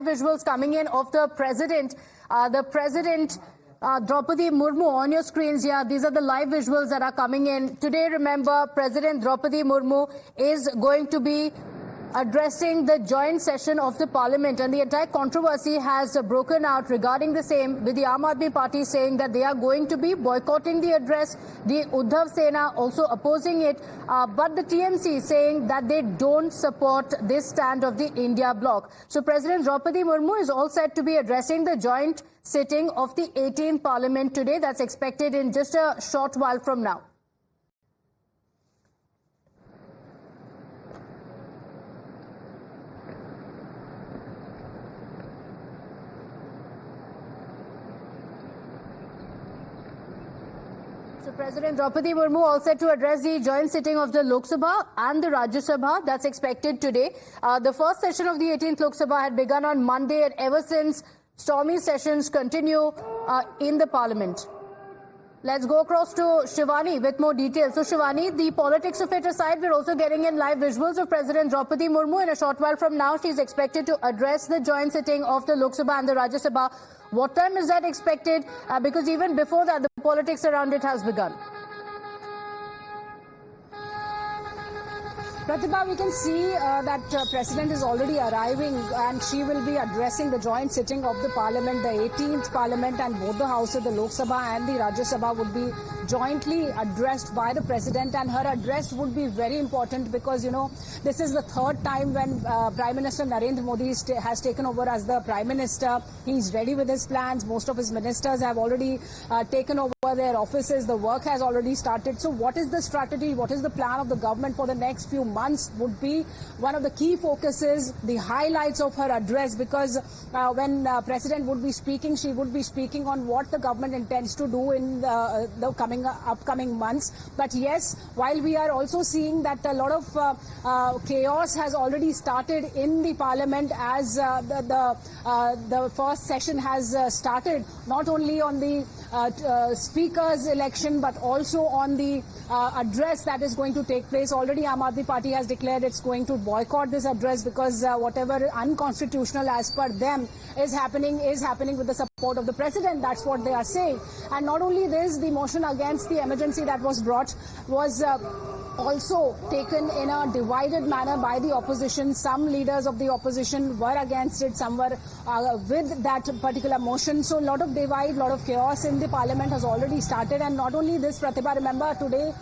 Visuals coming in of the president, Draupadi Murmu on your screens here. These are the live visuals that are coming in. Today, remember, President Draupadi Murmu is going to be addressing the joint session of the parliament, and the entire controversy has broken out regarding the same, with the Aam Aadmi Party saying that they are going to be boycotting the address, the Uddhav Sena also opposing it, but the TMC saying that they don't support this stand of the India bloc. So President Draupadi Murmu is all set to be addressing the joint sitting of the 18th parliament today. That's expected in just a short while from now. So President Draupadi Murmu all set to address the joint sitting of the Lok Sabha and the Rajya Sabha. That's expected today. The first session of the 18th Lok Sabha had begun on Monday, and ever since, stormy sessions continue in the parliament. Let's go across to Shivani with more details. So Shivani, the politics of it aside, we're also getting in live visuals of President Draupadi Murmu. In a short while from now, she's expected to address the joint sitting of the Lok Sabha and the Rajya Sabha. What time is that expected? Because even before that, the politics around it has begun. Pratibha, we can see that President is already arriving, and she will be addressing the joint sitting of the Parliament, the 18th Parliament, and both the houses, the Lok Sabha and the Rajya Sabha, would be jointly addressed by the President, and her address would be very important because, you know, this is the third time when Prime Minister Narendra Modi has taken over as the Prime Minister. He's ready with his plans. Most of his ministers have already taken over their offices. The work has already started. So what is the strategy? What is the plan of the government for the next few months would be one of the key focuses, the highlights of her address, because when President would be speaking, she would be speaking on what the government intends to do in the upcoming months. But yes, while we are also seeing that a lot of chaos has already started in the Parliament as the first session has started, not only on the Speaker's election but also on the address that is going to take place. Already Aam Aadmi Party has declared it's going to boycott this address because whatever unconstitutional as per them is happening with the support of the President. That's what they are saying. And not only this, the motion against the emergency that was brought was also taken in a divided manner by the opposition. Some leaders of the opposition were against it, some were with that particular motion. So a lot of divide, a lot of chaos in the Parliament has already started. And not only this, Pratibha, remember today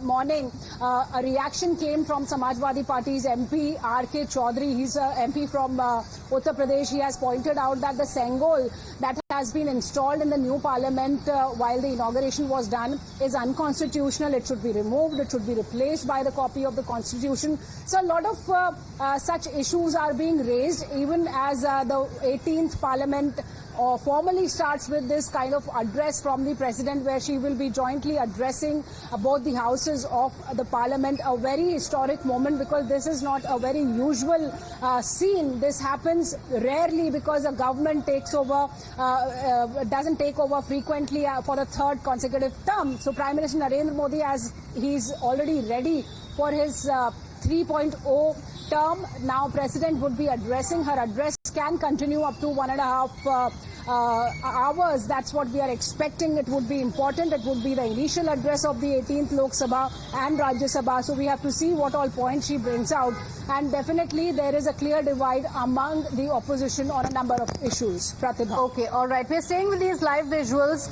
morning a reaction came from Samajwadi Party's MP R.K. Chaudhary. He's an MP from Uttar Pradesh. He has pointed out that the Sengol that has been installed in the new Parliament while the inauguration was done is unconstitutional. It should be removed. It should be replaced by the copy of the Constitution. So a lot of such issues are being raised, even as the 18th Parliament formally starts with this kind of address from the President, where she will be jointly addressing both the houses of the Parliament. A very historic moment, because this is not a very usual scene. This happens rarely because a government takes over, doesn't take over frequently for the third consecutive term. So Prime Minister Narendra Modi, as he's already ready for his 3.0 term, now President would be addressing. Her address can continue up to 1.5 hours. That's what we are expecting. It would be important. It would be the initial address of the 18th Lok Sabha and Rajya Sabha. So we have to see what all points she brings out. And definitely there is a clear divide among the opposition on a number of issues. Pratibha. Okay, all right. We're staying with these live visuals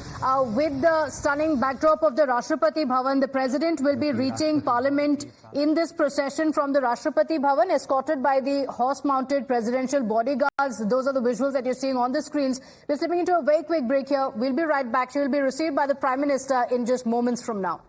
with the stunning backdrop of the Rashtrapati Bhavan. The President will be reaching Parliament in this procession from the Rashtrapati Bhavan, escorted by the horse-mounted presidential bodyguards. Those are the visuals that you're seeing on the screens. We're slipping into a very quick break here. We'll be right back. She will be received by the Prime Minister in just moments from now.